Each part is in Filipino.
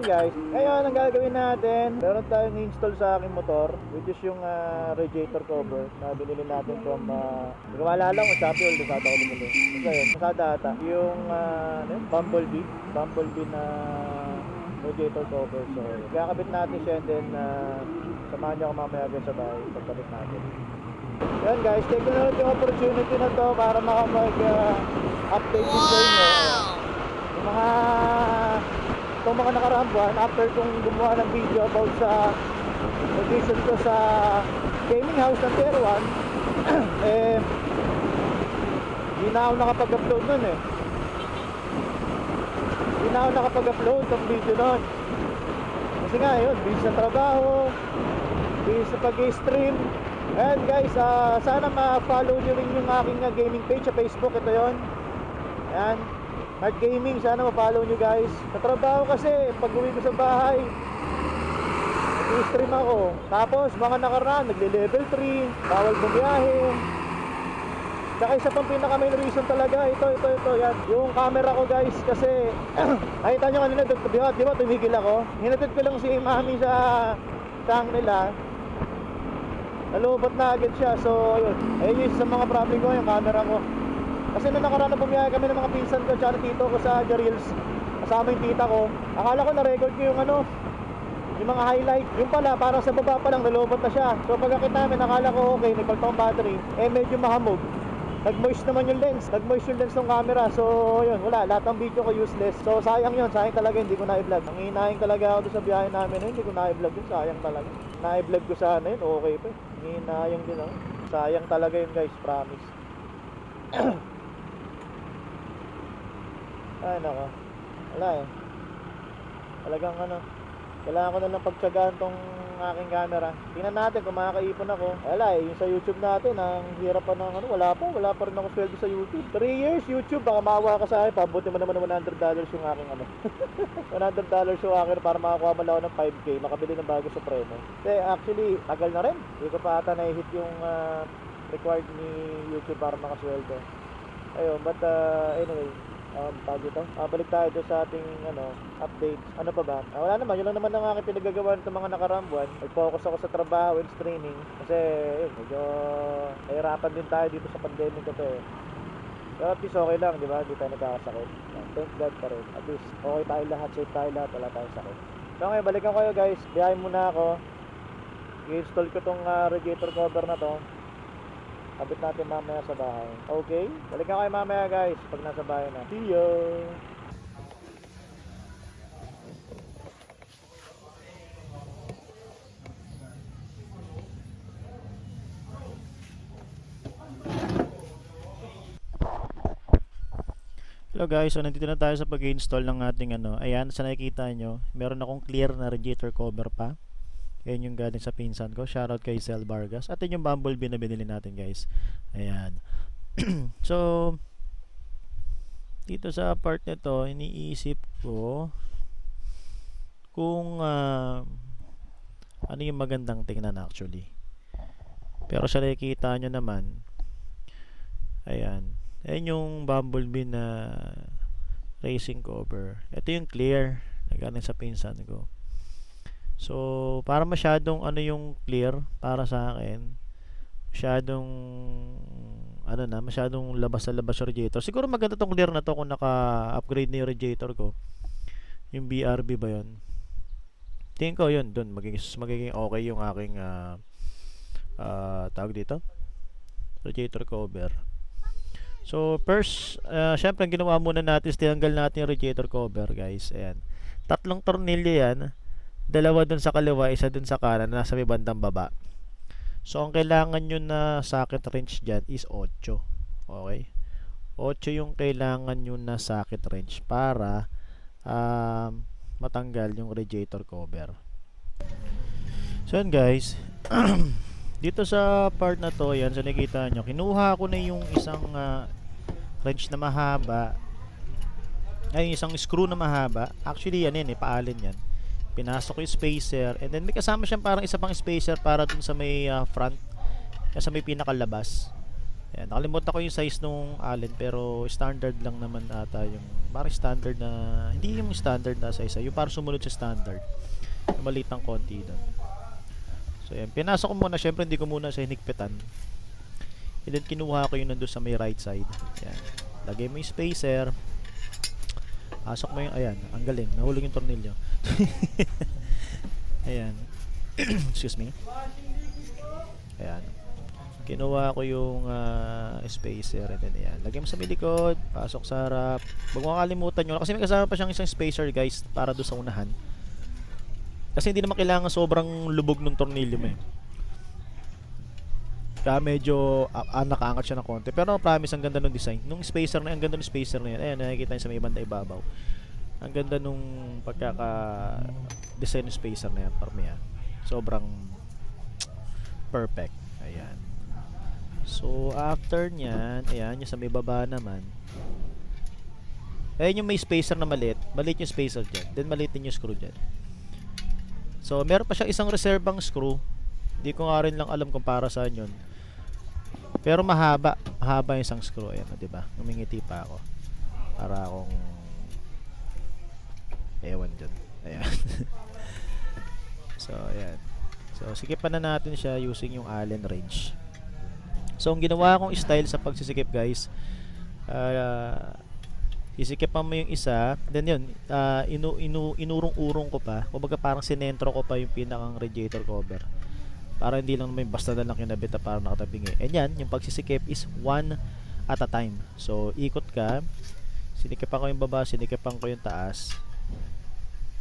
guys, ngayon ang gagawin natin, meron tayong install sa aking motor, which is yung radiator cover na binili natin from hindi ko maalala kung Shopee or Lazada ko bumili. Basta yun, Lazada ata. Yung Bumblebee na radiator cover. So kakabit natin siya, and then samahan niyo ako mamaya sa bahay pagkabit natin. Yan guys, take na yung opportunity na to para makapag-update din sa inyo. Yung itong mga nakaraang buwan, after kong gumawa ng video about sa location ko sa gaming house ng Tier 1, hindi na ako nakapag-upload nun Hindi na ako nakapag-upload ng video nun. Kasi nga yun, busy sa trabaho, busy sa pag-stream. And guys, sana ma-follow nyo rin yung aking gaming page sa Facebook. Ito yun. Ayan, Mart Gaming, sana ma-follow nyo guys. Sa trabaho kasi, pag uwi ko sa bahay, nag-stream ako. Tapos mga nakaraan, nagle-level 3, bawal bumiyahe. Tsaka isa pang pinaka main reason talaga, ito, yan. Yung camera ko guys, kasi nakita nyo kanina, di ba tumigil ako? Hinatid ko lang si mami sa tank nila. Nalubot na agad siya, so ayun. Ayun yung sa mga problem ko, yung camera ko. Kasi nung nakaraan na bumiyahe kami ng mga pinsan ko tsaka tito ko sa Jarils, kasama yung tita ko. Akala ko na-record ko yung yung mga highlight. Yung pala, parang sa baba pa lang, nalubot na siya. So pagkakit namin, akala ko okay, nagpaltong battery. Medyo mahamog. Nag-moist naman yung lens. Nag-moist yung lens ng camera. So yun, wala. Lahat ng video ko useless. So sayang yun. Sayang talaga, hindi ko na-i-vlog. Ang hinahin talaga ako doon sa biyahe namin. Hindi ko na-i-vlog yun. Sayang talaga. Na-i-vlog ko sana yun. Okay pa. Ang hinahayang din ako. Sayang talaga yun guys. Promise. Ay nako. Wala Talagang kailangan ko na lang pagtsagaan tong aking camera. Tingnan natin kung makakaipon ako. Wala yung sa YouTube natin, ang hirap pa ng wala pa rin ako sweldo sa YouTube. 3 years YouTube, baka maawa ka sa akin. Pabuti mo naman ng $100 yung aking $100 yung akin para makakuha man lang ako ng 5K, makabili ng bago Supremo. Kasi actually, tagal na rin. Hindi ko pa ata na-hit yung required ni YouTube para makasweldo. Ayun, but anyway, dito. Balik tayo doon sa ating updates. Ano pa ba? Wala naman, yun lang naman ang aking pinagagawa nito mga nakaraang buwan. Nag-focus ako sa trabaho and streaming kasi medyo nahirapan din tayo dito sa pandemic ito Pero at least okay lang, di ba? Hindi tayo nagkakasakit. Thank God pa rin. At least okay tayo lahat, safe tayo lahat, wala tayong sakit. So okay, balikan ko kayo guys. Biyahin muna ako. I-install ko tong radiator cover na to. Abit natin mamaya sa bahay. Okay? Balikan kayo mamaya guys pag nasa bahay na. See you! Hello guys, so nandito na tayo sa pag-install ng ating ayan, sa nakikita nyo, meron akong clear na radiator cover pa. Ayan yung galing sa pinsan ko. Shoutout kay Sel Vargas. At yun yung Bumblebee na binili natin guys. Ayan. So dito sa part nito, iniisip ko kung ano yung magandang tingnan actually. Pero sa nakikita nyo naman, ayan. Ayan yung Bumblebee na racing cover. Ito yung clear na galing sa pinsan ko. So, para masyadong yung clear para sa akin, masyadong labas na labas yung radiator. Siguro maganda tong clear na to kung naka-upgrade na yung radiator ko. Yung BRB ba yun? Tingin ko yun, dun magiging okay yung aking tawag dito, radiator cover. So, first, syempre ginawa muna natin is tinanggal natin yung radiator cover guys. Ayan. 3 tornilyo yan. 2 dun sa kaliwa, 1 dun sa kanan, nasa may bandang baba. So ang kailangan nyo na socket wrench dyan is 8. Okay, 8 yung kailangan nyo na socket wrench para matanggal yung radiator cover. So yun guys, dito sa part na to, yan, so nakikita nyo, kinuha ko na yung isang wrench na mahaba, ay isang screw na mahaba. Actually yan paalin yan. Pinasok ko yung spacer, and then may kasama siyang parang isa pang spacer para dun sa may front, sa may pinakalabas. Ayan, nakalimutan ko yung size nung Allen pero standard lang naman ata yung parang standard na hindi yung standard na size, yung parang sumunod sa standard. Yung maliit ng konti doon. So ayan, pinasok ko muna, syempre hindi ko muna siya hinigpitan. And then kinuha ko yung nandun sa may right side. Ayan. Lagay mo yung spacer. Pasok mo yung, ayan, ang galing, nahulog yung tornilyo. Ayan. Excuse me. Ayan. Kinuha ko yung spacer and then ayan. Lagay mo sa may likod, pasok sa harap. Huwag mo kakalimutan yun. Kasi may kasama pa siyang isang spacer guys para doon sa unahan. Kasi hindi naman kailangan sobrang lubog ng tornilyo mo eh. Kaya medyo nakaangat siya ng konti. Pero promise, ang ganda ng design. Nung spacer na, ang ganda ng spacer na yan. Ayan, nakikita niyo sa may banda ibabaw. Ang ganda nung pagkaka-design ng spacer na yan. Parang yan. Sobrang perfect. Ayan. So, after nyan, ayan, yung sa may baba naman. Ayan yung may spacer na maliit. Maliit yung spacer dyan. Then maliit din yung screw dyan. So, meron pa siyang isang reservang screw. Hindi ko nga rin lang alam kung para saan yun. Pero mahaba. Mahaba yung isang screw. Ayan, diba? Umingiti pa ako. Para akong ewan dyan. Ayan. So, ayan. So, sikipan na natin siya using yung Allen wrench. So, ang ginawa kong style sa pagsisikip guys, isikipan mo yung isa, then yun, inurong-urong ko pa, kumbaga parang sinentro ko pa yung pinakang radiator cover. Para hindi lang naman basta na lang kinabit na parang nakatabingi. And yan, yung pagsisikip is one at a time. So, ikot ka, sinikipan ko yung baba, sinikipan ko yung taas,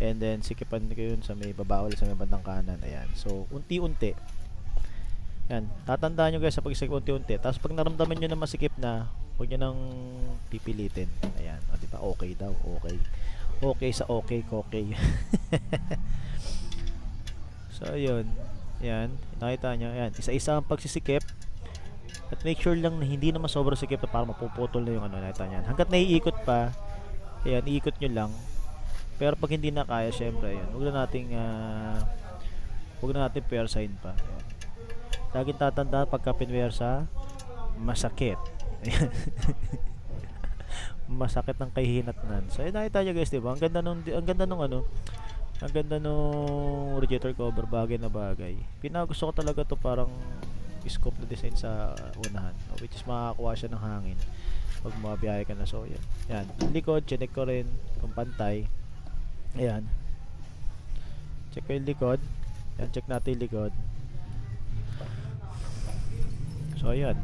and then sikipan ko yun sa may baba ulit sa may bandang kanan. Ayan. So, unti-unti. Yan, tatandaan nyo guys sa pagsikip unti-unti. Tapos pag naramdaman nyo na masikip na, huwag nyo nang pipilitin. Ayan, o diba, okay daw, okay. Okay sa okay, okay. So, yun. Yan, nakita nyo, yan, isa-isa ang pagsisikip. At make sure lang na hindi naman sobrang sikip na para mapuputol na yung ano, nakita nyo. Hanggat naiikot pa, ayan, iikot nyo lang. Pero pag hindi na kaya, syempre, ayan, huwag na natin pair sign pa. Ayan. Laging tatandaan pagka pinwersa, masakit. Masakit ng kahihinatnan. So, nakita nyo guys, diba? Ang ganda nung radiator cover, bagay na bagay. Pinagusto ko talaga to parang scope na design sa unahan, which is makakakuha siya ng hangin pag mabiyahe ka na. So, yan. Yan. Likod, check ko rin kung pantay. Ayan. Check ko yung likod. Yan, check natin yung likod. So, ayan.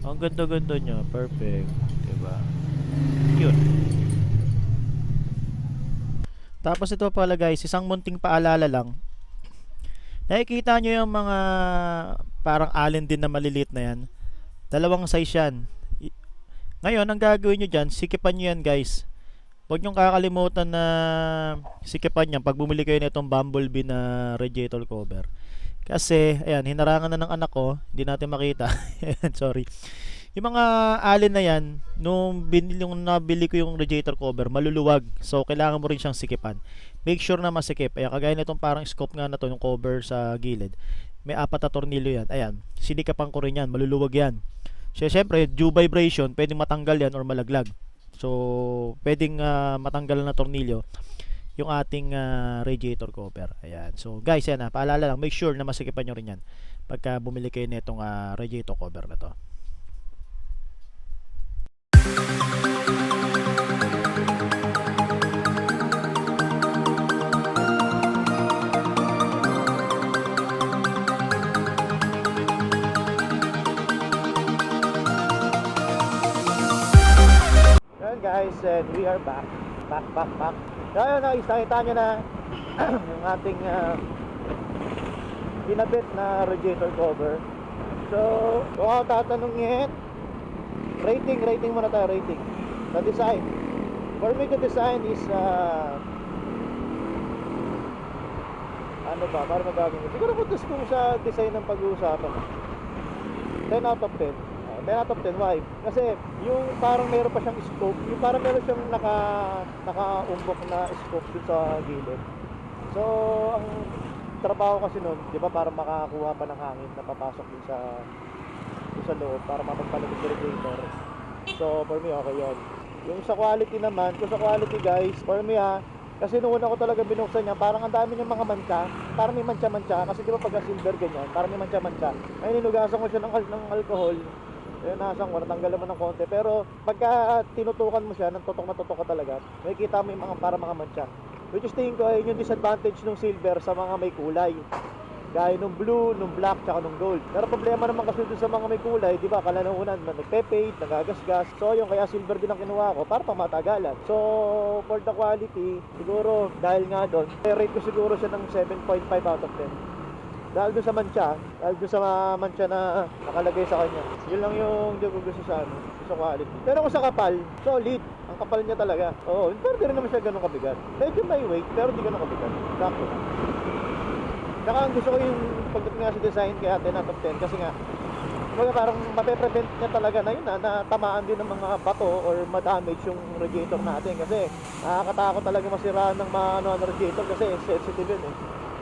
Ang ganda-ganda niya. Perfect. Diba? Cute. Tapos ito pala guys, isang munting paalala lang. Nakikita nyo yung mga parang Allen din na maliliit na yan. Dalawang size yan. Ngayon, ang gagawin nyo dyan, sikipan nyo yan guys. Huwag nyo kakalimutan na sikipan yan pag bumili kayo nitong Bumblebee na radiator cover. Kasi, ayan, hinarangan na ng anak ko. Hindi natin makita. Sorry. Yung mga Allen na yan, nung nabili ko yung radiator cover, maluluwag. So, kailangan mo rin siyang sikipan. Make sure na masikip. Ayan, kagaya nitong parang scope nga na to, yung cover sa gilid. May 4 na tornilyo yan. Ayan, sinikapan ko rin yan. Maluluwag yan. So, syempre, due vibration, pwedeng matanggal yan or malaglag. So, pwedeng matanggal na tornilyo yung ating radiator cover. Ayan. So guys, yan paalala lang, make sure na masikipan nyo rin yan pagka bumili kayo nitong radiator cover na to. Yan guys, and we are back. Back. Kaya nakita nyo na yung ating pinabit na radiator cover. So, kung ako tatanungin, rating muna tayo, rating. The design. For me, the design is ano ba, para magagawin ko. Siguro kung sa design ng pag-uusapan, 10 out of 10. 10 out of 10, why? Kasi yung parang meron pa siyang scope, yung parang meron siyang naka-umbok na scope dun sa gilid. So, ang trabaho kasi nun, di ba, para makakuha pa ng hangin na papasok dun sa sa loob para mapagpalamig yung radiator. So for me okay yun. Yung sa quality naman, kung sa quality guys, for me kasi noon ako talaga binuksan niya, parang ang dami niyang mga mancha, parang may mancha-mancha, kasi di ba pagka silver ganyan, parang may mancha-mancha. Ngayon ninugasan ko siya ng alcohol, nasang ko, natanggal naman ng konti, pero pagka tinutukan mo siya, ng tutok na tutok ka talaga, makikita mo yung mga, para mga mancha. Which is tingin ko ay yung disadvantage ng silver sa mga may kulay. Gaya nung blue, nung black, tsaka nung gold. Pero problema naman kasi dun sa mga may kulay, di ba, kalaunan, nagpe-fade, nagagasgas. So yung kaya silver din ang kinuha ko para pamatagalan. So for the quality, siguro dahil nga doon, rate ko siguro siya ng 7.5 out of 10. Dahil dun sa mancha na nakalagay sa kanya. Yun lang yung hindi ko gusto sa sa quality. Pero kung sa kapal, solid. Ang kapal niya talaga. Oo, pero di rin naman siya ganun kabigat. Medyo may weight, pero di ganun kabigat. Sakto na. Saka ang gusto ko yung pagdating nga sa design kaya 10 out of 10 kasi nga parang mape-prevent niya talaga na yun na tamaan din ng mga bato or ma-damage yung radiator natin kasi nakakatakot talaga masira ng ano radiator kasi sensitive yun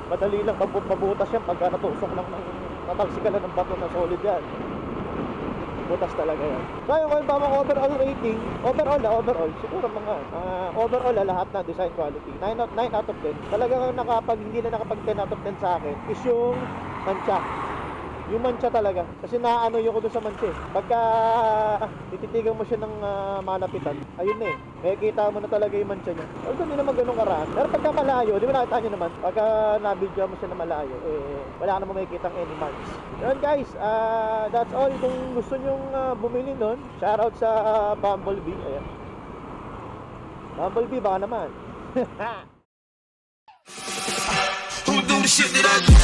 madali lang mabutas yan pagka natusok lang ng natalsikalan ng bato na solid yan, butas talaga yan. So yung kung ba mga overall rating, overall siguro mga overall lahat na design quality 9 out of 10. Talagang hindi na nakapag 10 out of 10 sa akin is yung mancha. Yung mancha talaga. Kasi naano yung ko doon sa mancha pagka tititigan mo siya ng malapitan, ayun na makikita mo na talaga yung mancha niya. Although hindi naman ganun karaan. Pero pagka malayo, di ba nakita nyo naman, pagka nabidyo mo siya na malayo, wala ka naman makikita any marks. Yun guys, that's all. Kung gusto nyong bumili nun, shoutout sa Bumblebee. Ayan. Bumblebee baka naman. Who do the shit that I do?